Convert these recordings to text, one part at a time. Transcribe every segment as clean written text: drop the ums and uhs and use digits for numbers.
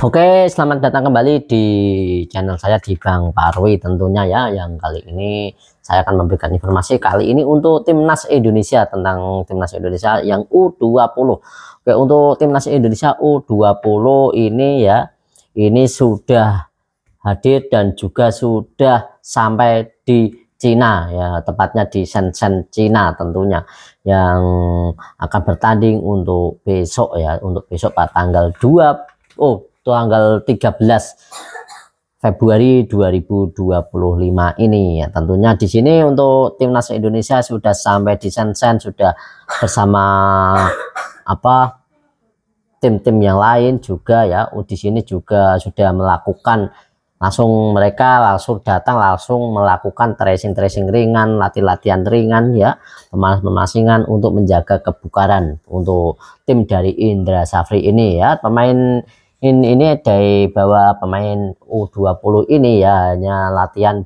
Oke, selamat datang kembali di channel saya di Bang Parwi tentunya ya. Yang kali ini saya akan memberikan informasi kali ini untuk timnas Indonesia, tentang timnas Indonesia yang U20. Oke, untuk timnas Indonesia U20 ini ya, ini sudah hadir dan juga sudah sampai di Cina ya, tepatnya di Shenzhen, Cina tentunya, yang akan bertanding untuk besok ya, untuk besok pada tanggal 13 Februari 2025 ini ya. Tentunya di sini untuk timnas Indonesia sudah sampai di Shenzhen, sudah bersama tim-tim yang lain juga ya. Di sini juga sudah melakukan mereka langsung datang langsung melakukan tracing ringan, latihan ringan ya, pemasingan untuk menjaga kebugaran untuk tim dari Indra Safri ini ya. Pemain ini dari bahwa pemain U20 ini ya hanya latihan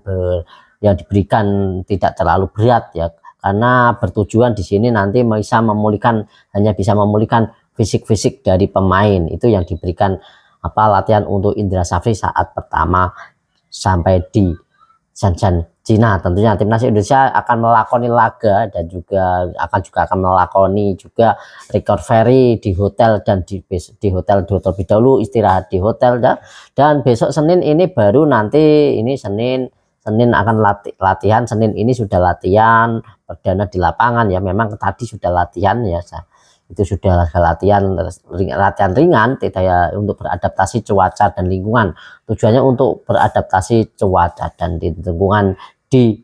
yang diberikan tidak terlalu berat ya, karena bertujuan di sini nanti hanya bisa memulihkan fisik dari pemain. Itu yang diberikan latihan untuk Indra Safri saat pertama sampai di Shenzhen, Cina. Tentunya timnas Indonesia akan melakoni laga dan juga akan melakoni juga recovery di hotel, dan di hotel terlebih dahulu, istirahat di hotel dan besok Senin ini baru nanti ini Senin akan latihan. Senin ini sudah latihan perdana di lapangan ya. Memang tadi sudah latihan ya, itu sudah latihan ringan tidak ya, untuk beradaptasi cuaca dan lingkungan. Tujuannya untuk beradaptasi cuaca dan di lingkungan di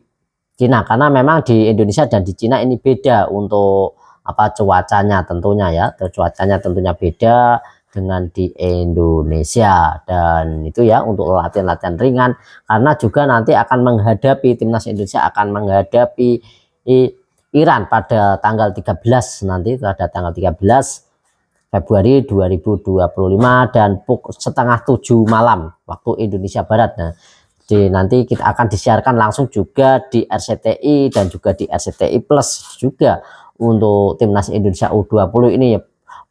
Cina, karena memang di Indonesia dan di Cina ini beda untuk cuacanya tentunya ya. Cuacanya tentunya beda dengan di Indonesia, dan itu ya untuk latihan ringan, karena juga nanti akan menghadapi timnas Indonesia akan menghadapi Iran pada tanggal 13 nanti, pada tanggal 13 Februari 2025 dan pukul setengah 7 malam waktu Indonesia Barat. Nah, nanti kita akan disiarkan langsung juga di RCTI dan juga di RCTI Plus juga untuk timnas Indonesia U20 ini ya,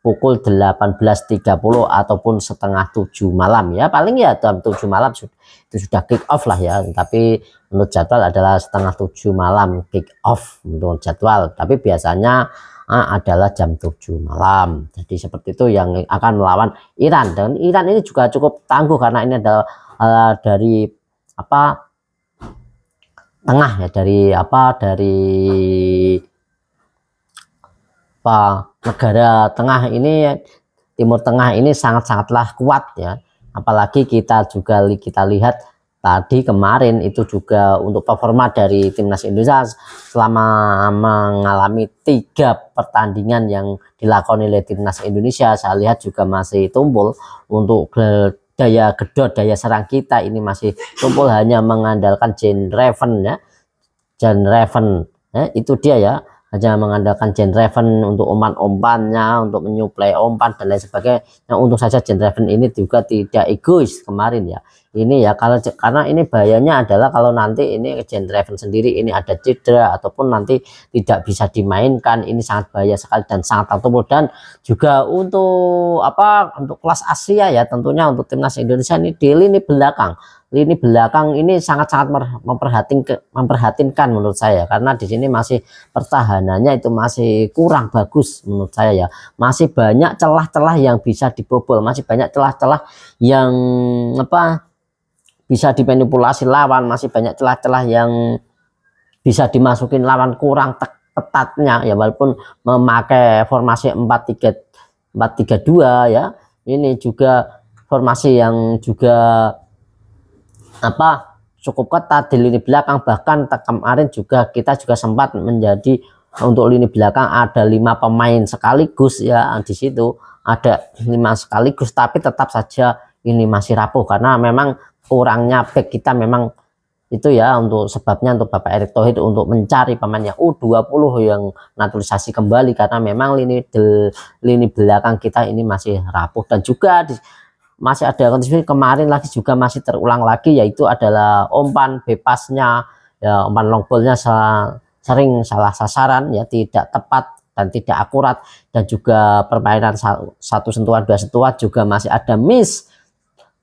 pukul 18.30 ataupun setengah 7 malam ya. Paling ya jam 7 malam itu sudah kick off lah ya, tapi menurut jadwal adalah setengah 7 malam kick off menurut jadwal, tapi biasanya adalah jam 7 malam. Jadi seperti itu yang akan melawan Iran, dan Iran ini juga cukup tangguh karena ini adalah dari tengah ya, dari negara tengah ini, Timur Tengah ini sangatlah kuat ya. Apalagi kita lihat tadi kemarin itu juga untuk performa dari timnas Indonesia selama mengalami 3 pertandingan yang dilakukan oleh timnas Indonesia, saya lihat juga masih tumpul untuk daya gedor, daya serang kita ini masih tumpul, hanya mengandalkan Jane Raven ya. Itu dia ya, hanya mengandalkan Jane Raven untuk umpan-umpannya, untuk menyuplai umpan dan lain sebagainya. Yang untung saja Jane Raven ini juga tidak egois kemarin ya. Ini ya, karena ini bahayanya adalah kalau nanti ini Jane Raven sendiri ini ada cedera ataupun nanti tidak bisa dimainkan, ini sangat bahaya sekali dan sangat tertumpul. Dan juga untuk untuk kelas Asia ya, tentunya untuk timnas Indonesia ini di lini belakang ini sangat memperhatinkan menurut saya, karena di sini masih pertahanannya itu masih kurang bagus menurut saya ya. Masih banyak celah-celah yang bisa dibobol, masih banyak celah-celah yang bisa dimanipulasi lawan, masih banyak celah-celah yang bisa dimasukin lawan kurang ketatnya ya, walaupun memakai formasi 4-3-2 ya. Ini juga formasi yang juga cukup ketat di lini belakang. Bahkan kemarin juga kita juga sempat menjadi untuk lini belakang ada 5 pemain sekaligus ya, di situ ada 5 sekaligus, tapi tetap saja ini masih rapuh karena memang kurangnya back kita memang itu ya, untuk sebabnya untuk Bapak Erick Thohir untuk mencari pemain yang U20 yang naturalisasi kembali, karena memang lini belakang kita ini masih rapuh. Dan juga masih ada kondisi kemarin lagi juga masih terulang lagi, yaitu adalah umpan bebasnya ya, umpan long ballnya sering salah sasaran ya, tidak tepat dan tidak akurat, dan juga permainan 1 sentuhan 2 sentuhan juga masih ada miss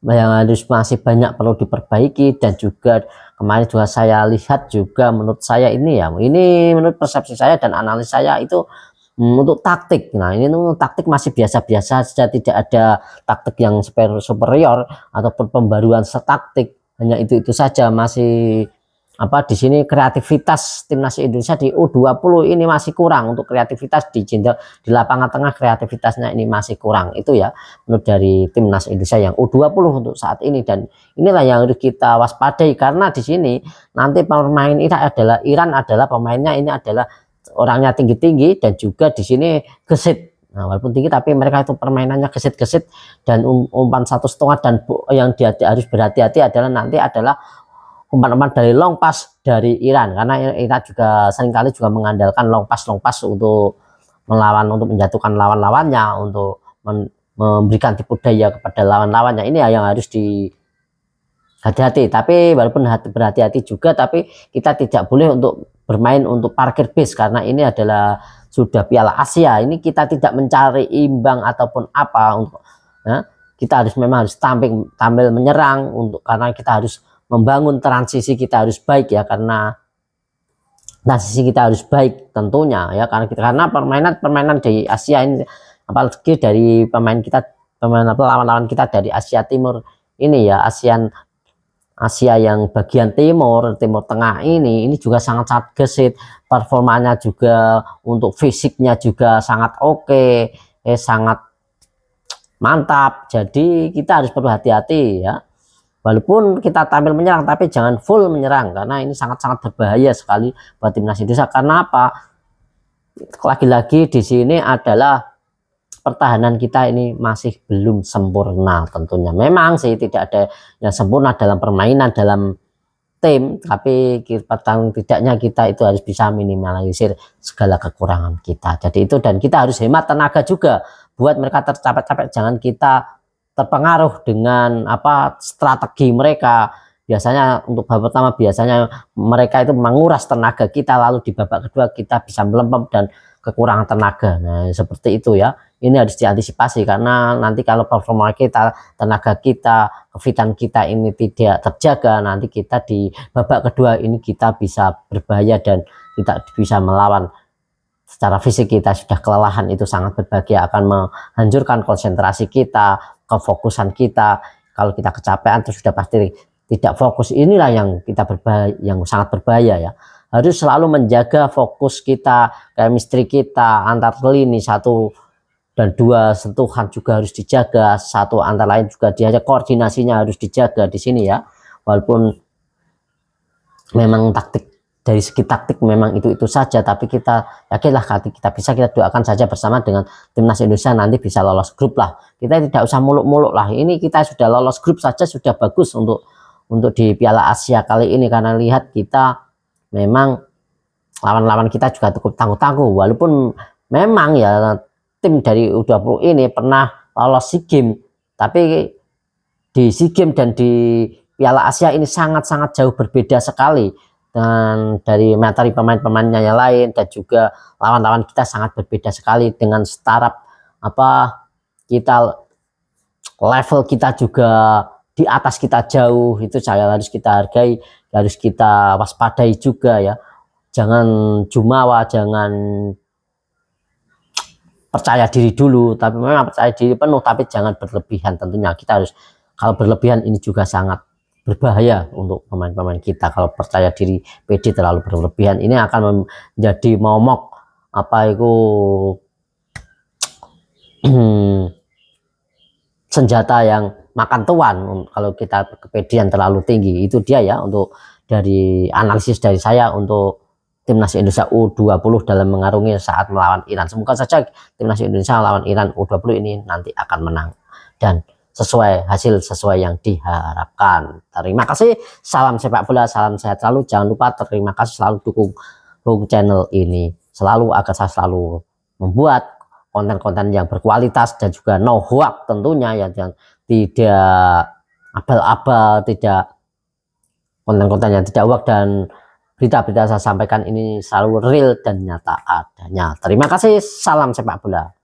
yang harus masih banyak perlu diperbaiki. Dan juga kemarin juga saya lihat juga, menurut saya ini ya, ini menurut persepsi saya dan analis saya itu untuk taktik. Nah ini untuk taktik masih biasa-biasa saja, tidak ada taktik yang superior ataupun pembaruan setaktik, hanya itu saja. Masih apa di sini kreativitas timnas Indonesia di U20 ini masih kurang untuk kreativitas di lapangan tengah, kreativitasnya ini masih kurang. Itu ya menurut dari timnas Indonesia yang U20 untuk saat ini. Dan inilah yang harus kita waspadai, karena di sini nanti pemain Iran adalah pemainnya ini adalah orangnya tinggi-tinggi dan juga di sini gesit. Nah, walaupun tinggi tapi mereka itu permainannya gesit-gesit dan umpan 1,5. Dan yang dia harus berhati-hati adalah nanti adalah umpan-umpan dari long pass dari Iran, karena Iran juga seringkali juga mengandalkan long pass untuk melawan, untuk menjatuhkan lawan-lawannya, untuk memberikan tipu daya kepada lawan-lawannya. Ini yang harus di hati-hati. Tapi walaupun berhati-hati juga, tapi kita tidak boleh untuk bermain untuk parkir bis, karena ini adalah sudah Piala Asia. Ini kita tidak mencari imbang ataupun apa untuk ya, kita memang harus tampil menyerang untuk, karena kita harus membangun transisi, kita harus baik ya, karena transisi kita harus baik tentunya ya, karena permainan di Asia ini, apalagi dari pemain lawan-lawan kita dari Asia Timur ini ya, Asia yang bagian timur tengah ini juga sangat-sangat gesit, performanya juga untuk fisiknya juga sangat oke, sangat mantap. Jadi kita harus perlu hati-hati ya. Walaupun kita tampil menyerang, tapi jangan full menyerang, karena ini sangat-sangat berbahaya sekali buat timnas Indonesia. Karena apa? Lagi-lagi di sini adalah pertahanan kita ini masih belum sempurna tentunya. Memang sih tidak ada yang sempurna dalam permainan, dalam tim, tapi paling tidaknya kita itu harus bisa minimalisir segala kekurangan kita. Jadi itu, dan kita harus hemat tenaga juga buat mereka tercapek-capek. Jangan kita terpengaruh dengan strategi mereka. Biasanya untuk babak pertama biasanya mereka itu menguras tenaga kita, lalu di babak kedua kita bisa melempem dan kekurangan tenaga. Nah seperti itu ya, ini harus diantisipasi, karena nanti kalau performa kita, tenaga kita, kefitan kita ini tidak terjaga, nanti kita di babak kedua ini kita bisa berbahaya dan tidak bisa melawan. Secara fisik kita sudah kelelahan, itu sangat berbahaya, akan menghancurkan konsentrasi kita, kefokusan kita. Kalau kita kecapean terus sudah pasti tidak fokus. Inilah yang kita berbahaya, yang sangat berbahaya ya. Harus selalu menjaga fokus kita, chemistry kita antar lini, 1 dan 2 sentuhan juga harus dijaga, satu antara lain juga dijaga, koordinasinya harus dijaga di sini ya. Walaupun memang dari segi taktik memang itu saja, tapi kita yakinlah kita doakan saja bersama dengan timnas Indonesia nanti bisa lolos grup lah. Kita tidak usah muluk-muluk lah, ini kita sudah lolos grup saja sudah bagus untuk di Piala Asia kali ini, karena lihat kita memang lawan-lawan kita juga cukup tangguh-tangguh. Walaupun memang ya tim dari U20 ini pernah lolos SEA Games, tapi di SEA Games dan di Piala Asia ini sangat-sangat jauh berbeda sekali, dan dari materi pemain-pemainnya yang lain, dan juga lawan-lawan kita sangat berbeda sekali dengan startup kita, level kita juga di atas kita jauh. Itu harus kita hargai, harus kita waspadai juga ya. Jangan jumawa, jangan percaya diri dulu, tapi memang percaya diri penuh, tapi jangan berlebihan. Tentunya kita harus, kalau berlebihan ini juga sangat berbahaya untuk pemain-pemain kita. Kalau percaya diri pede terlalu berlebihan, ini akan menjadi momok senjata yang makan tuan kalau kita kepedean terlalu tinggi. Itu dia ya untuk dari analisis dari saya untuk timnas Indonesia U20 dalam mengarungi saat melawan Iran. Semoga saja timnas Indonesia melawan Iran U20 ini nanti akan menang dan hasil sesuai yang diharapkan. Terima kasih, salam sepak bola, salam sehat selalu. Jangan lupa terima kasih selalu dukung channel ini selalu, agar saya selalu membuat konten-konten yang berkualitas dan juga no hoax tentunya ya, yang tidak abal-abal, tidak konten-konten yang tidak hoax, dan berita-berita saya sampaikan ini selalu real dan nyata adanya. Terima kasih, salam sepak bola.